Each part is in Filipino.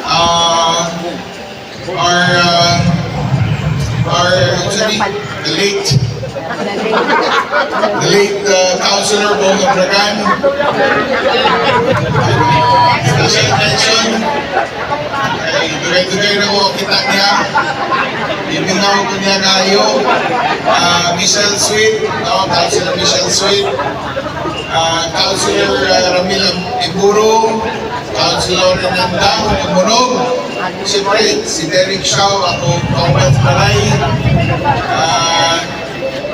uh, our actually, the late Councilor Bong Abragan. Special mention. Ay, dugay-dugay na ko kita niya. Ibingaw ko niya kayo. Michelle Sweet, no? Councilor Michelle Sweet. Councilor Ramil Iburo. Councilor Renanda Munog. Siyempre, si Derek Shaw, ako kauban sa Malay.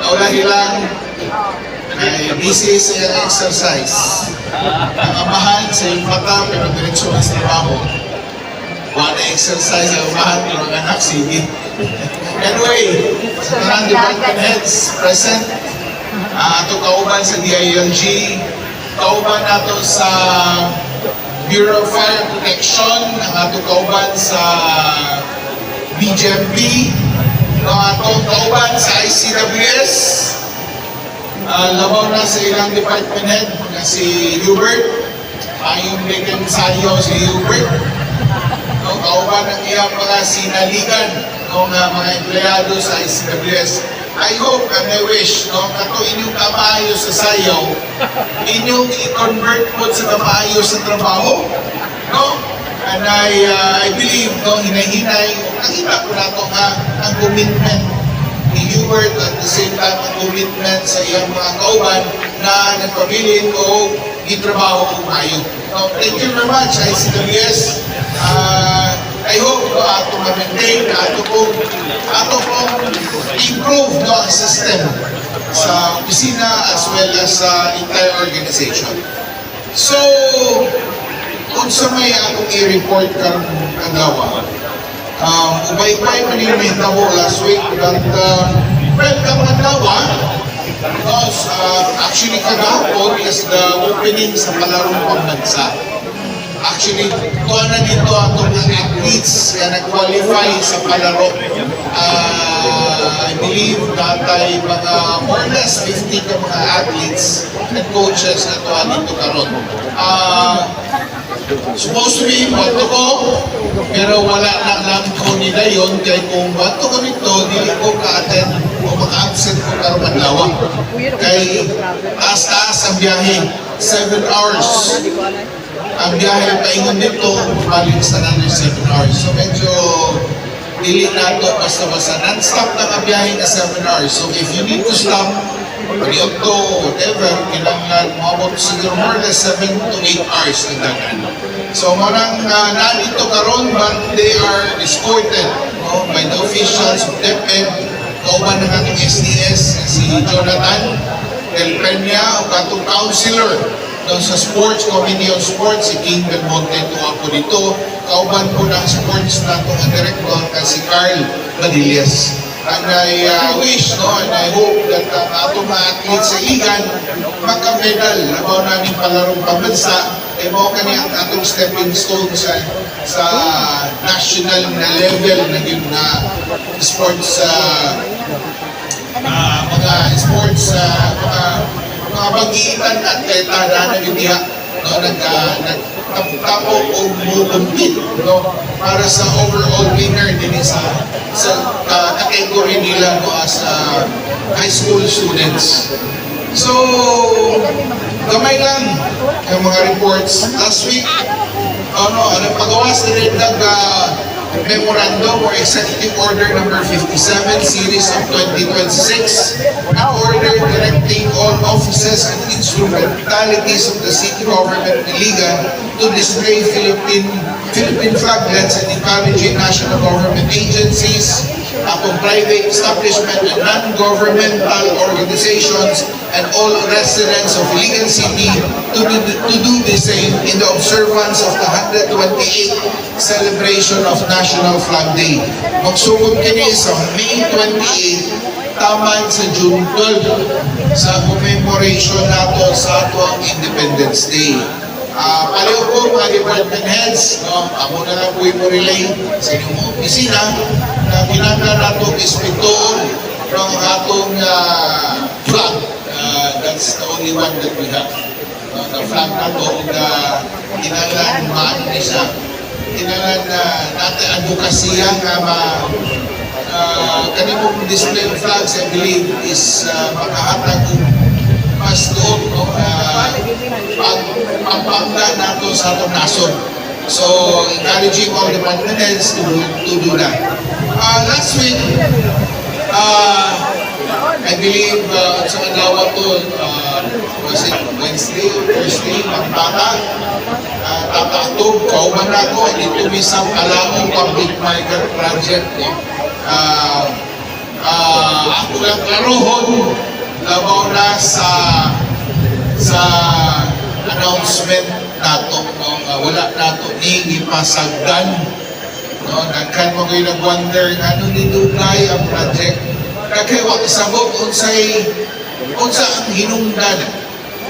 Naulahi lang ay busy sa iyong exercise. Ang amahan sa iyong mata, pero diretso na sa trabaho. Wala exercise ang amahan, pero ang anak, sige. Anyway, sa tanang department heads present, ato kauban sa DILG, kauban nato sa Bureau of Fire Protection, ang ato kauban sa BGMP, ang ato kauban sa ICWS, labaw na sa ilang department head na si Hubert, ayong legal ensayo si Hubert, kauban ng iyang mga sinaligan ng mga empleyado sa ICWS. I hope and I wish, kato inyong kamaayo sa sayaw, inyong i-convert po sa kamaayo sa trabaho, no? And I believe, hinay-hinay, nakita ko na ito nga, ang commitment ni Hubert at the same time, ang commitment sa iyang mga kauban na nagpabilin o itrabaho kung mayo. So, thank you very much, ICWS. I hope ato ma-maintain, ato pong improve ang system sa opisina as well as sa entire organization. So, kung sa may akong i-report kang agawa, ubay-ubay man yung nahitabo last week, but welcome agawa, because actually kagahapon is the opening sa palarong pambansa. Actually, tuwa na dito atong mga athletes na nag-qualify sa palaro. I believe that ay mga more or less 50 ka mga athletes and coaches na tuwa dito karon. Supposed to be bato ko, pero wala lang ko nila yun. Kaya kung bato ko nito, dili ko ka-attend o maka-absent ko karon madlawa. Kaya taas-taas ang biyahe, 7 hours. Ang biyahe paingon dito, balik sa another 7 hours. So medyo dili na ito basta-basta. Non-stop na ang biyahe na 7 hours. So if you need to stop, period to whatever, kailangan mabot siguro more than 7 to 8 hours na dagan. So marang nandito karon, but they are escorted by the officials of DepEd, kauban ng ating SDS, si Jonathan Del Peña, o katong councilor doon sa Sports, Committee on Sports, si King Belmonte, ito ako dito. Kauban po ng sports na itong director na si Carl Badillas. And I wish, and I hope that atong mga athletes sa Igan, magka-medal, labaw namin palarong pambansa, mo kaniyang atong stepping stone sa national na level na yun na sports, mga sports, mga bagitan at atleta na nagdiha nagtapok o compete para sa overall winner din sa category nila as high school students. So, gamay lang yung mga reports. Last week, pagawas na rin memorandum or Executive Order number 57, series of 2026, an order directing all offices and instrumentalities of the city government in Iligan to display Philippine flaglets and encouraging national government agencies, private establishment and non-governmental organizations and all residents of Iligan City to do the same in the observance of the 128th celebration of National Flag Day. Magsugod kini sa May 28, taman sa June 12 sa commemoration nato sa atong Independence Day. Paliw po mga department heads, amo na lang po mo relay sa inyong opisina na ginagawa nato ispitoon ng atong flag. That's the only one that we have. The flag nato na ginagawa maano ni siya. kinalan na natin advokasya nga kanimong display of flags, I believe, is makahatag kung mas doon, no? Pampanga nato sa atong nason. So, encouraging all departments to do that. Last week, I believe sa adlaw to, was it Wednesday or Thursday, Tata Atog, kauban ako, dito misang Alaong Public Market Project. Ako lang klarohon, labaw na sa announcement nato, no? Wala nato ni ipasagdan. No, nagkan mo kayo nag-wonder nga ano nidugay ang project. Kaya wag sabot unsa ang hinungdan,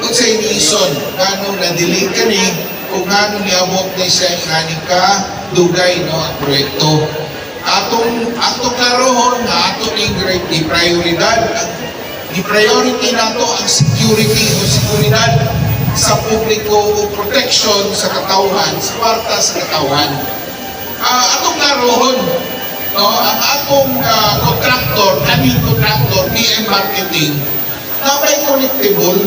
unsay reason ngano na-delay kani kung ngano niabot ni siya ingani ka dugay, no, ang proyekto. Atong klarohon nga ato ning prioridad, ang priority nato ang security o seguridad sa publiko o protection sa katawhan, sa kwarta sa katawhan. Atong naroon, no, ang atong contractor, kaming contractor, PM Marketing, na may collectible,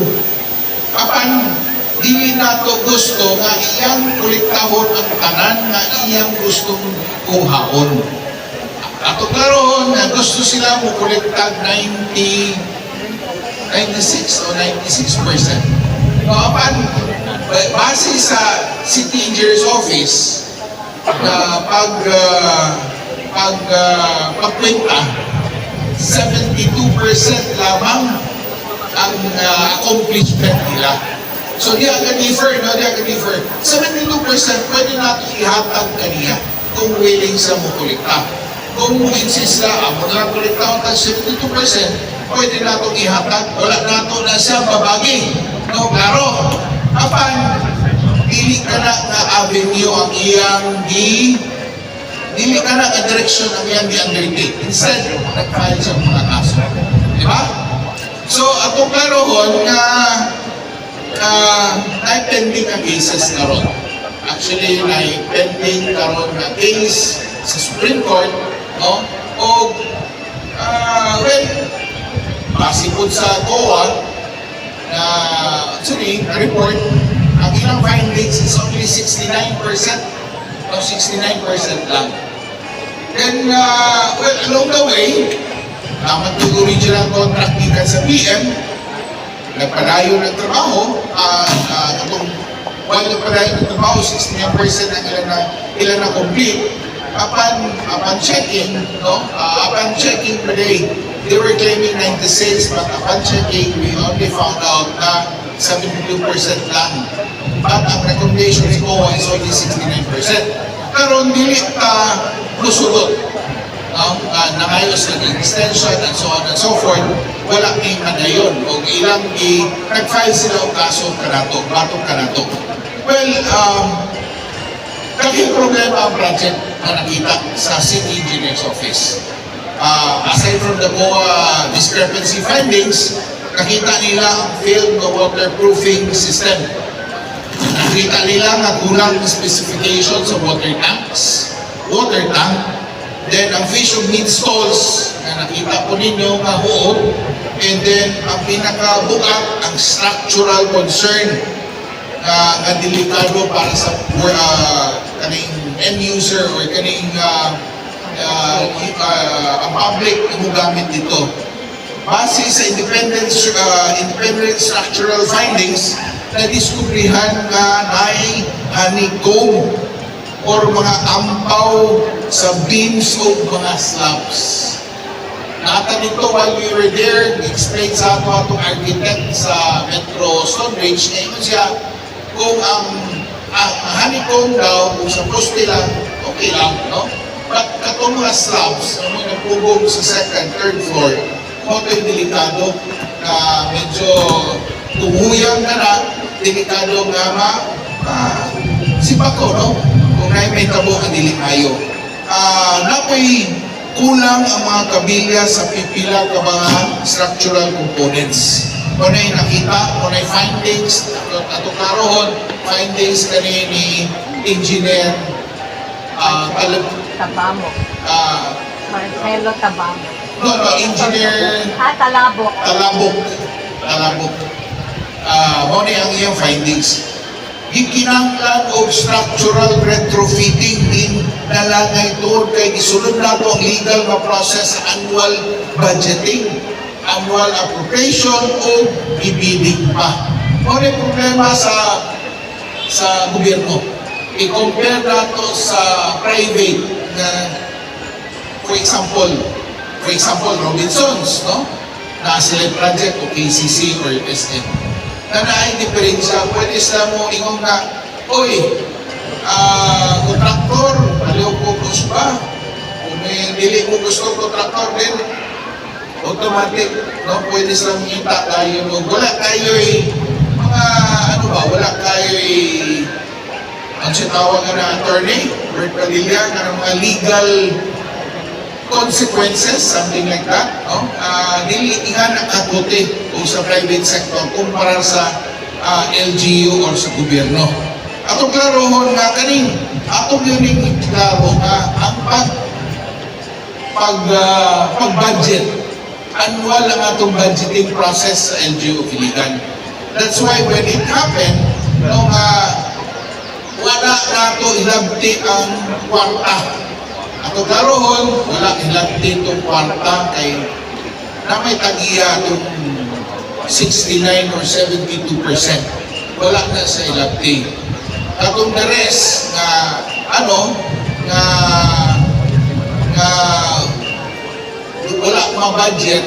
apan dili nato gusto nga iyang kolektahon ang tanan nga iyang gustong kuhaon. Atong naroon, gusto sila mo kolektag 96 o 96%. No, apan, base sa City Engineer's Office, na pagkwenta, 72% lamang ang accomplishment nila. So di aga differ, no? Di aga differ. 72% pwede natin ihatag kaniya kung willing sa mo kolekta. Kung mo insist na, amo na kolekta ang 72%, pwede natin ihatag. Wala nato na siya babagi. No, klaro. Apan, dili ka na nga avenue ang iyang dili ka na nga direction ang iyang undertake. Instead, nag-file sa mga kaso. Di ba? So, atong klarohon nga na-pending ang cases karon. Actually, na-pending karon na case sa Supreme Court, no? O, well, base po sa COA, na actually, report, ang ilang findings is only 69%. No, 69% lang. Then, well, along the way, naman yung original contract gikan sa PM, nagpadayo ng trabaho, while nagpadayo ng trabaho, 69% ang ilan na complete. Upon checking, no, upon checking today, they were claiming 96, but upon checking, we only found out na 72% lang. But ang recommendation ni COA is only 69%. Pero hindi musugot. No? Nangayos ng extension and so on and so forth. Wala kayong madayon. O ilang nag-file sila ang kaso kanatok, batong kanatok. Well, kaking problema ang project na nakita sa City Engineer's Office. Aside from the COA discrepancy findings, nakita nila ang failed na waterproofing system. Nakita nila nga kulang ng specification sa water tank. Then, ang fish of meat stalls na nakita po ninyo nga huot. And then, ang pinakabukat, ang structural concern na delikado para sa kaning end user or kaning ang public na gamit dito. Base sa independent structural findings, na-diskubrihan nga ay honeycomb or mga ampaw sa beams o mga slabs. Nakita nito while we were there, explain sa ato atong architect sa Metro Stonebridge, ngayon siya, kung ang honeycomb daw, kung sa poste lang, okay lang, no? But katong mga slabs, ang mga nagpugong sa second, third floor, ito yung delikado na medyo tumuhuyang ka na, delikado nga sipako, no? Kung may tabo ang dilikayo. Napoy kulang ang mga kabilya sa pipila ka mga structural components. Kung na nakita, kung na findings, ato karoon, findings kani ni engineer Tabamo. Marcelo Tabamo. Engineer Talabok. Talabok. Mo ni ang iyong findings. Gikinanglan og structural retrofitting din nalangay tuod kay gisulod nato ang legal nga process sa annual budgeting, annual appropriation o bibidding pa. Mo ni problema sa gobyerno. I-compare nato sa private na for example Robinsons, no? Na sila project o KCC or SM. Na naay diferensya, pwede sila mo ingong na, oy, kontraktor, aliw ko gusto ba? Kung may dili mo gusto kontraktor din, automatic, no? Pwede sila mita tayo. Wala kayo'y, wala kayo'y, ang sitawag na attorney, Bert Padilla, na mga legal consequences, something like that, no? Dili nga nakabuti o sa private sector kumpara sa LGU or sa gobyerno. Atong klarohon nga kaning atong yuning klaro nga ang pag-budget, annual ang atong budgeting process sa LGU Kiligan. That's why when it happened, no, wala nato ilabti ang kwarta. Ato klarohon, wala ilabti itong kwarta kay na may tagiya itong 69 or 72%. Wala na sa ilabti. Katong the rest nga wala ma-budget,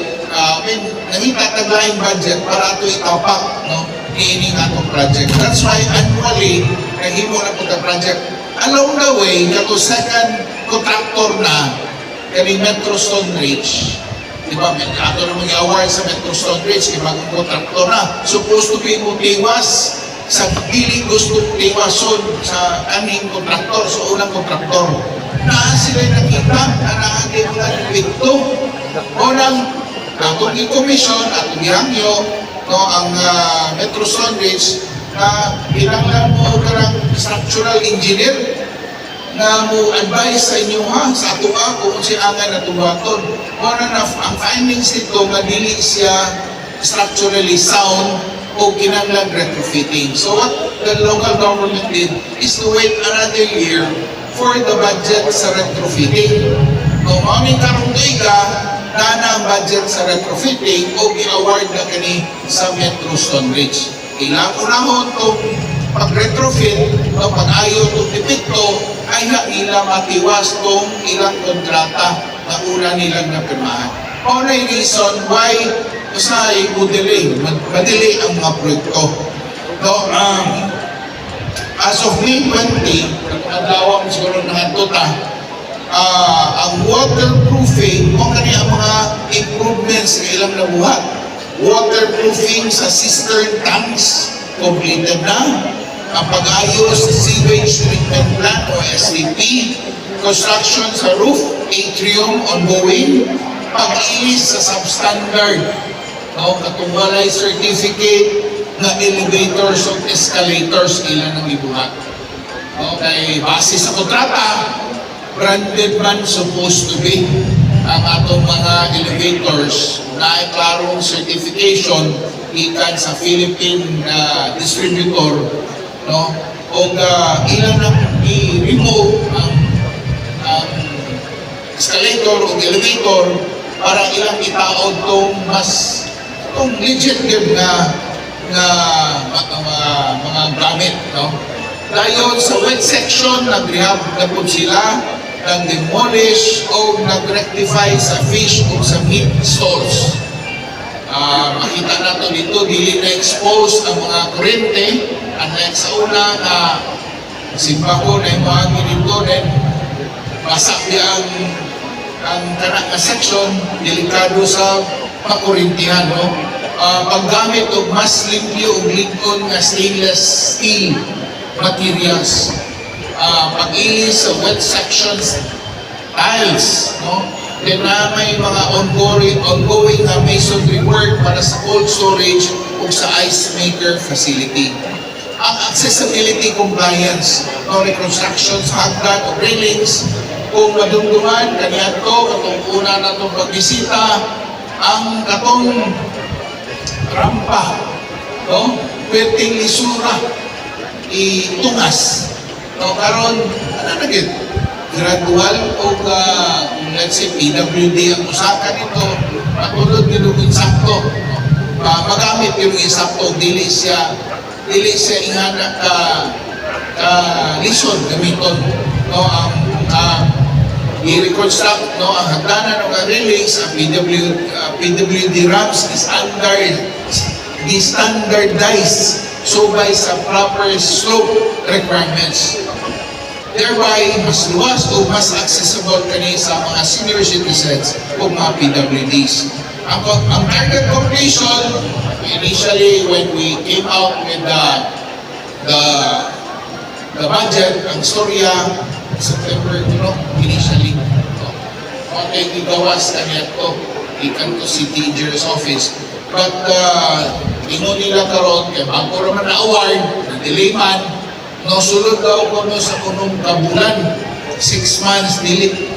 nangita taglaing budget para ito itapak, no? Niining atong project. That's why annually, nahimo na po the project. Along the way, kato second contractor na kani Metro Stonebridge, di ba, ato namang i-award sa Metro Stonebridge, kay bagong contractor na, supposed to be mutiwas sa piling gusto tiwason sa aning contractor, sa unang contractor. Na sila nakita, na naagay mga dipito, o nang atong i-commission, atong i-hangyo, no, ang Metro Stonebridge, na pinanglan mo karang structural engineer na mo advise sa inyo sa ato kung siangan na tubaton. Muna na ang findings nito nga dili siya structurally sound o kinanglan retrofitting. So what the local government did is to wait another year for the budget sa retrofitting. No, aming karong tuiga na ang budget sa retrofitting o gi-award na kani sa Metro Stonebridge. Ilang unahon itong pag-retrofit o pag-ayo itong dipito ay nila matiwas itong ilang kontrata na una nilang napirmahan. O na yung reason why usahay madili ang mga proyekto. No, as of May 20, nagkadawang siguro ng tuta, ang waterproofing, kung kani ang mga improvements sa ilang nabuhat, waterproofing sa cistern tanks, completed na. Ang pag-ayos sa sewage treatment plant o STP, construction sa roof, atrium ongoing, pag-ilis sa substandard, no, katungwalay certificate na elevators o escalators ilan ang ibuhat. Okay, base sa kontrata, branded man supposed to be ang atong mga elevators na ay klarong certification ikan sa Philippine distributor, no? O ilan ang i-remove ang escalator o elevator para ilang itaod tong mas legit na mga gamit, no? Dayon sa wet section, nag-rehab na po sila, nag-demolish o nag-rectify sa fish o sa meat stalls. Makita nato dito, dili na-expose ang mga kurente, unlike sa una na simbako na yung mahagi dito, then basak niya ang kanak na section, delikado sa pakurintihan, no? Paggamit o mas limpyo o likon na stainless steel materials, pag-ilis sa wet sections tiles, no? Then may mga ongoing masonry work para sa cold storage o sa ice maker facility. ang accessibility compliance, no, reconstruction sa hagdan o railings, kung madungdungan, kaniyan to, katong una na itong pagbisita, ang katong rampa, no, pwedeng lisura, itungas. No, karon ano na gid? Gradual o let's say PWD ang usaka nito, matulod nito kung sakto. Magamit yung isakto, dili siya ingana ka lison gamiton, no, ang i-reconstruct, no, ang hagdanan ng railings, ang PWD ramps is standardized so by sa proper slope requirements. Thereby, mas luwas o mas accessible kani sa mga senior citizens o mga PWDs. Ang target completion, initially when we came out with the budget, ang storya, September, initially. Okay, igawas kaniya to, ikan to City Engineer's Office. But, ino nila karon kay bago raman na award, na delay man, no, sulod daw ko no sa kunong kabulan, 6 months, dili,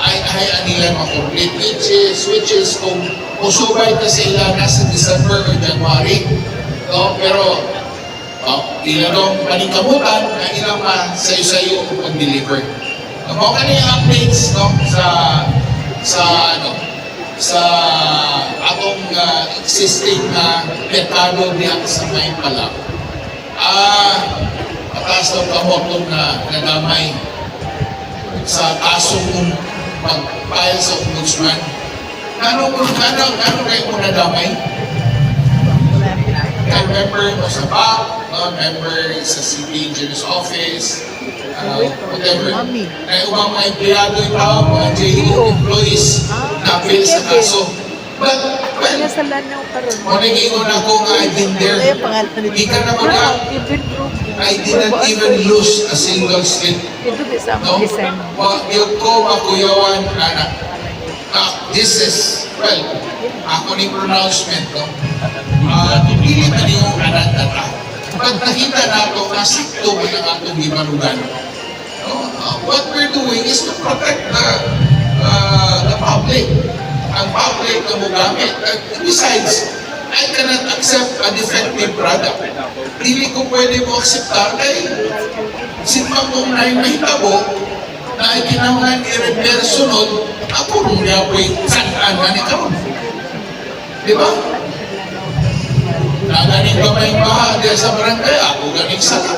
ay nila makomplete, which is kung usubay na sila nasa December or January, no, pero, ila nung paningkamutan na ilang sayo-sayo pag-deliver. Mga kaniyang updates, no, sa atong existing merkado diyan sa may pala. Pataas ng kamotong na nadamay sa kasong pag-file sa ombudsman. Ano kayo mo nadamay? Kay member mo sa BAC, no, member sa City Engineer's Office, whatever. Kaya ubang mga empleyado yung tao, mga JEO employees na appeal sa kaso. But, well, maniging ako nga I've been there. Hindi ka naman nga, I didn't even lose a single slip. No? Yung ko makuyawan, anak. This is, well, ako ni pronouncement, no? Pili na niyo anak na ta. Pag nakita nato, nasakto mo ng atong gimanugan. What we're doing is to protect the public. Ang public na mo gamit. Besides, I cannot accept a defective product. Hindi ko pwede mo akseptar kay simpang kung na yung mahitabo na ikinahanglan i-repair sunod, ako nung yapoy saan na ni karon. Di ba? Naganing kamay baha diya sa barangay, ako ganing sala.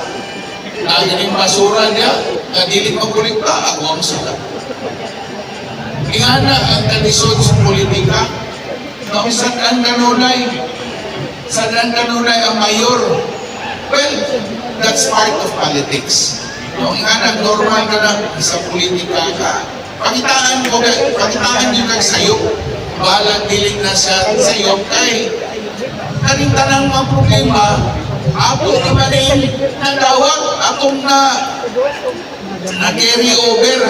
Naganing basura diya, nadiling magkulikta, ako ang sala. Ingana ang kalisod sa politika, no, saan kanunay ang mayor. Well, that's part of politics. No, ingana, normal ka lang sa politika ka. Pakitaan nyo kag sayop. Balang dilig na siya sayop kay kaning tanang mga problema, ato naman nadawag, atong na-carry over.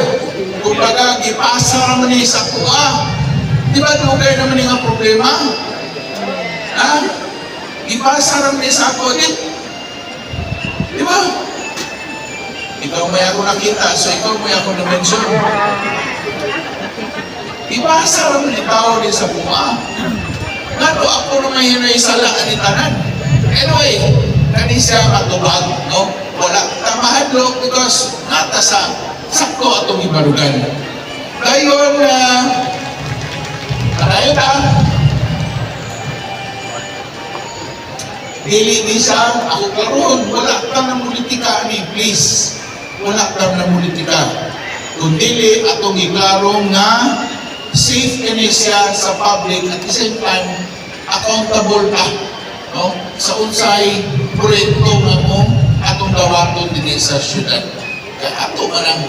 Kumbaga, ipasa naman niya sa kuha. Di ba dugay naman niya problema? Ha? Ipasa naman niya sa kuha. Di ba? Ikaw may ako nakita, so ikaw may ako na-mention. Ipasa naman niya tao niya sa kuha. Nato ako naman yun ay salaan ni tanan. Anyway, kani siya matubag, no? Wala tamahadlok because nata sa sakto atong ibarugan. Dayon dayon dili ni siya ako karon wala kang na politika ni please. Wala kang na politika. Kung dili atong iklaro nga safe kini siya sa public at the same time accountable ka, no, sa unsay proyekto nga mo atong dawaton dinhi sa syudad. Kaya ato man ang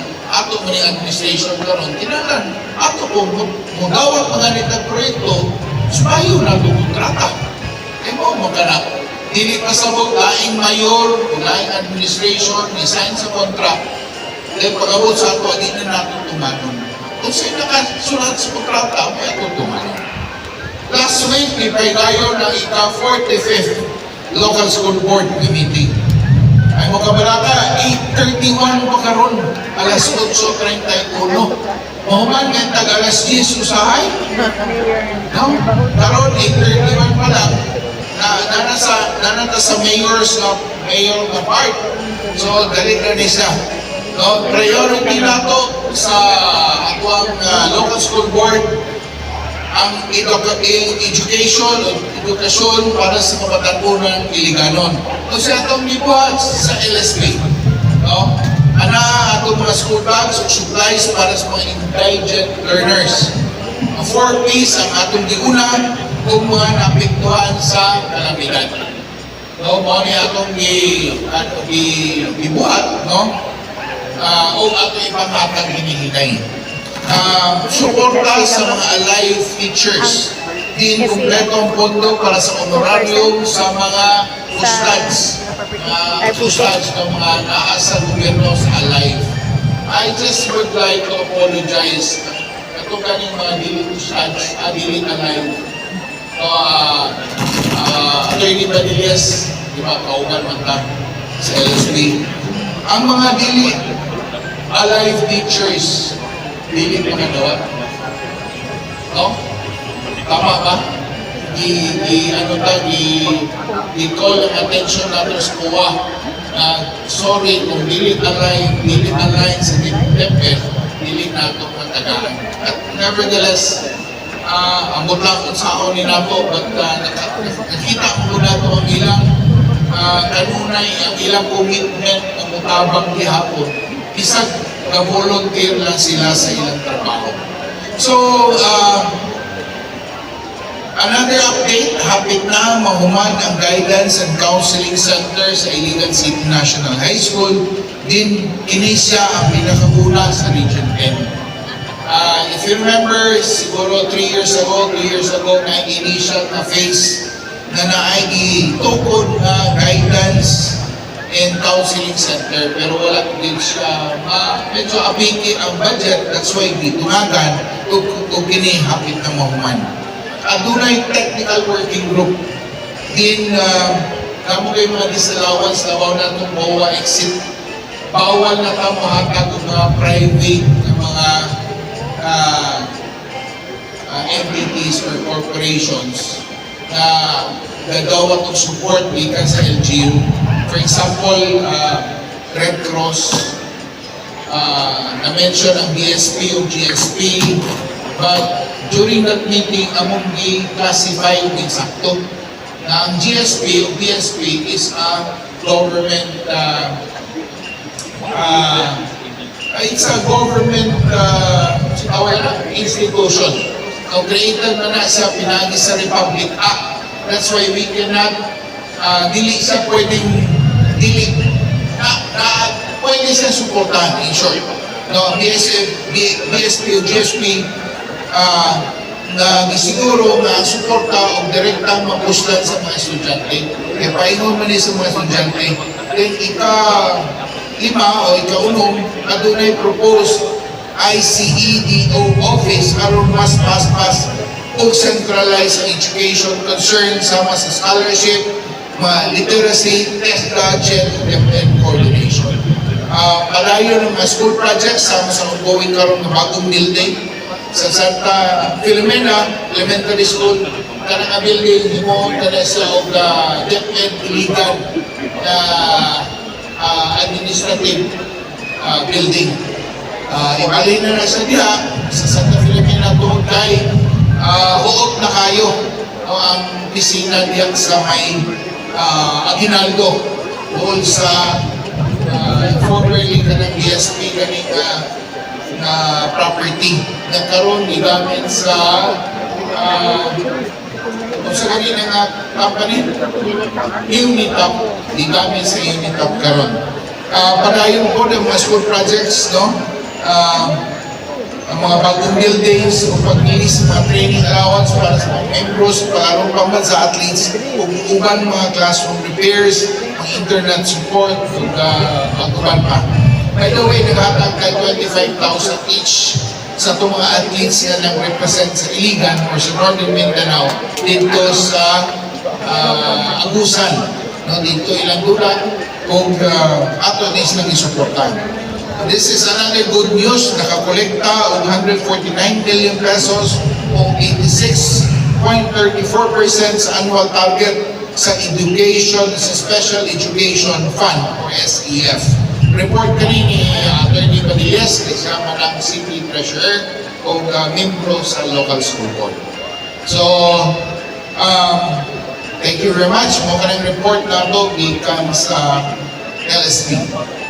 administration karon kinahanglan ato ko mo dawat mga nitag proyekto sumayo na ito kontrata. Kaya mo magkanap dili pasabog laing mayor o laing administration ni sign sa contract then pag-abot sa ato di na nato tumanon. Kung sa'yo nakasulat sa kontrata, may atutungan. Last week, may paigayon ng ika-45th Local School Board Meeting. mga kabarata, 8:31 pa karon, alas 8:31. Mahuman nga tag alas 10 usahay. No? Karon 8:31 pa lang, nanata sa mayor nga part. So, dali na ni siya. No? Priority nato sa atuang local school board ang edukasyon para sa kabatanunan Iliganon. Ito siya itong gibuhat sa LSP. No? Ana atong mga school bags o supplies para sa mga indigent learners. Ang 4Ps ang atong giuna kung mga naapektuhan sa kalamidad. No, mo ni atong gibuhat, no? O atong ipanghatag hinihinay. Suporta sa mga alive teachers. Din kumpletong pondo para sa honorarium sa mga ustads. Ustads ng mga naasa gobyerno sa alive. I just would like to apologize ito kaning mga dili ustads, dili alive. Attorney Badillas, di ba, kauban man ta sa LSP. Ang mga dili alive teachers, dili pinagawa. No? Tama ba? I-call ang attention natin sa kuwa na sorry kung dili alive sa DepEd, dili nato matagaan. At nevertheless, ambot lang kung saan ni nato, but nakita ko na ito ang ilang kanunay, ang ilang commitment ang mutabang gihapon. Isang volunteer lang sila sa ilang trabaho. So, another update, hapit na mahuman ang Guidance and Counseling Center sa Iligan City National High School. Din, kinisya ang pinakabuna sa Region 10. If you remember, siguro 2 years ago, na initial na phase na naitukod na Guidance and Counseling Center, pero wala din siya, medyo abiki ang budget, that's why gitunagan kung kinihapit na mahuman. Adunay technical working group din kamo kay mga disallowance na bawal na itong BOA exit, bawal na ito mahatag ng mga private na mga entities or corporations na gagawa ng support gikan sa LGU. For example, Red Cross, na-mention ang BSP o GSP, but during that meeting, among i-classify yung eksakto na ang GSP o BSP is a government it's a government institution. Created na siya pinagi sa Republic Act. That's why we cannot dili siya pwedeng pwede siya suportahan in short. No, BSP o GSP na gisiguro na suporta o direktang mapuslan sa mga estudyante. Kaya paingon man sa mga estudyante. Then ika-5 o ika-6 na doon propose ICEDO office aron mas o centralized education concern sama sa scholarship, literacy, test gadget, and coordination. Padayon ng mga school projects sama sa ongoing karon ng bagong building sa Santa Filomena Elementary School. Kanang building himo kana sa og DepEd illegal administrative building. Ibalay na sa diha sa Santa Filomena tungod kay huot na kayo ang pisina diyan sa may Aguinaldo doon sa formerly kanang BSP kaning na property na karon gigamit sa sa kanina nga company Unitop, gigamit sa Unitop karon. Padayon po ng mga school projects, no? Ang mga bagong buildings o paglilis mga training allowance para sa mga membros, palarong pambansa athletes, uban mga classroom repairs, ang internet support, uban pa. By the way, naghatag kay 25,000 each sa itong mga athletes na nag-represent sa Iligan or sa Northern Mindanao dito sa Agusan. no, dito ilang dulan kung ato na silang isuportan. This is another good news. Nakakolekta og 149 billion pesos o 86.34% sa annual target sa education, sa Special Education Fund or SEF. Report kanini Atty. Padillas, kasama ng City Treasurer o membro sa local school board. So, thank you very much. Mo kanang report na ito gikan sa LSP.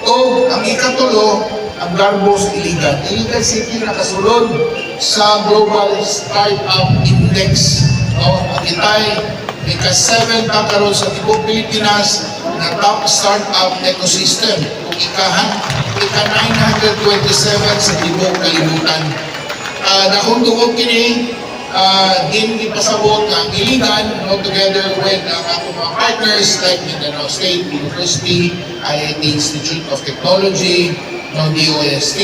O, ang ikatulo, ang Garbos Iligan. Iligan City nakasulod sa Global Startup Index. No? Ang itay, ika-7 ta karon sa tibok Pilipinas na top startup ecosystem. Kung ika-927 sa tibok kalibutan. Nakong tungkol kini, din ipasabot ang Iligan, no, together with ang ating mga partners like Mindanao State University, IIT Institute of Technology, no, DOST,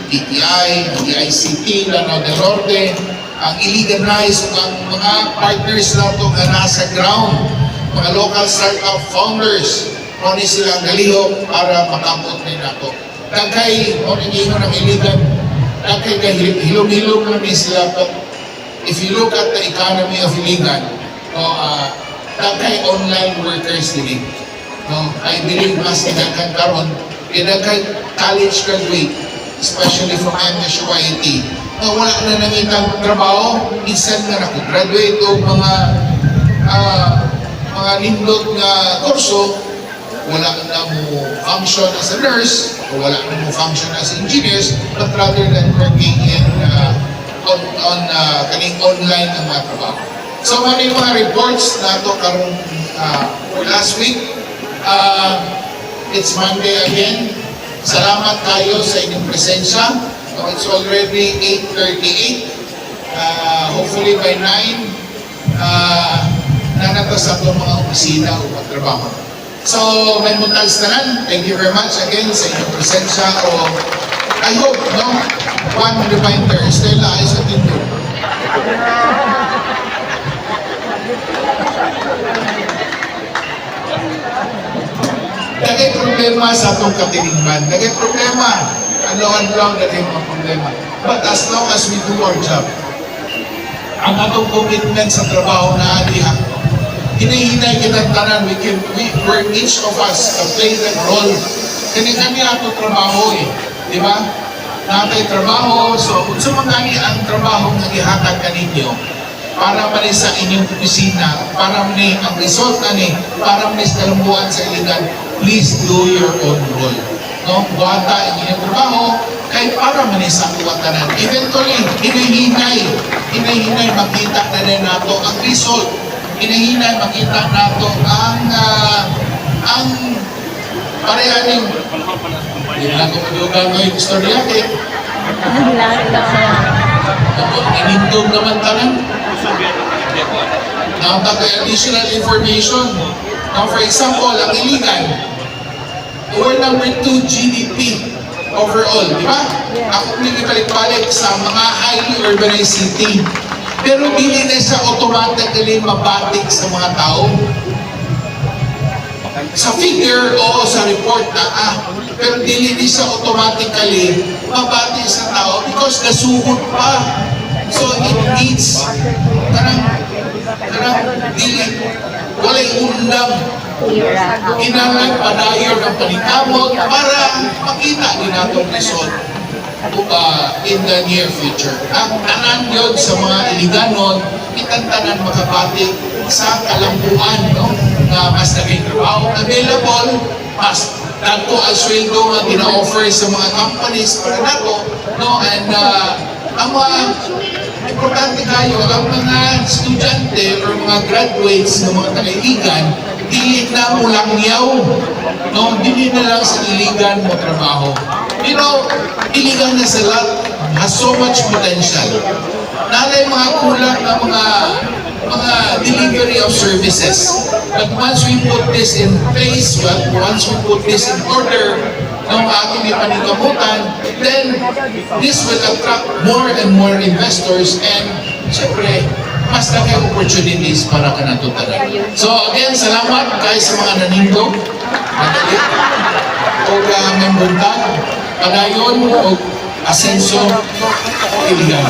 DTI, DICT, Lanao del Norte, ang Iligan Rise, ang mga partners nato nga nasa ground, mga local startup founders, kung ni silang galihok para makabot na nato. Kagkay, kung ninyo ng Iligan, kagkay hilom-hilom na ni sila. If you look at the economy of Iligan, kagkay online workers dili. No, I believe mas kinagkan karon, kinagkay college graduate, especially from MSUIT, na wala na nangitang trabaho, minsan nga graduate o mga nindot nga kurso, wala na mo function as a nurse, o wala na mo function as engineers, but rather than working in kaning online ang mga trabaho. So, ano yung mga reports na ito karong for last week? It's Monday again. Salamat kayo sa inyong presensya. It's already 8:38. Hopefully by 9, nanatas ako mga opisina o magtrabaho. So, may mutags tanan. Thank you very much again sa inyong presensya. I hope, no? One reminder, Stella, ay sa tindo. Nagay problema sa atong katilingban. Nagay problema. Ano-ano nagay mga problema. But as long as we do our job, ang atong commitment sa trabaho na adiha, hinahinay kitang tanan, where each of us play that role. Kani-kani atong trabaho di ba? Natay trabaho, so kung sumangani ang trabaho na ihatag kaninyo, para man sa inyong opisina, para man ang result para man sa kalumbuan sa Iligan, please do your own role. No? Buhata ang inyong trabaho, kay para man sa kuwatanan. Eventually, hinahinay makita na rin nato ang result. Hinahinay makita nato ang parehaning hindi na ako madugang ng istorya kaya inintog naman tanan nakapag additional information. Now, for example, ang Iligan, we're number 2 GDP overall, di ba? Ako nagibalik-balik sa mga highly urbanized city. Pero dili na siya automatically mabatik sa mga tao. Sa figure o sa report na pero dili ni siya automatically mabati sa tao because nasugod pa. So it needs karang dili walay undang kinahanglan padayon ang panikamot para makita din natong result in the near future. Ang tanan yun sa mga Iliganon, itang tanan makabati sa kalambuan, no? Na mas naging trabaho available, mas nato ang sweldo nga gina-offer sa mga companies para nato, no? And ang mga importante kayo, ang mga estudyante or mga graduates ng mga taga-Iligan, dili na mo langyaw, no? Dili na lang sa Iligan mo trabaho. You know, Iligan na sa lot has so much potential. Nalay mga kulang na mga delivery of services. But once we put this in place, once we put this in order, ng ating ipanigamutan, then this will attract more and more investors and siyempre, mas daghay opportunities para ka natutanan. So again, salamat kay sa mga naninto, madali, o may buntag, padayon, o asenso, iligan.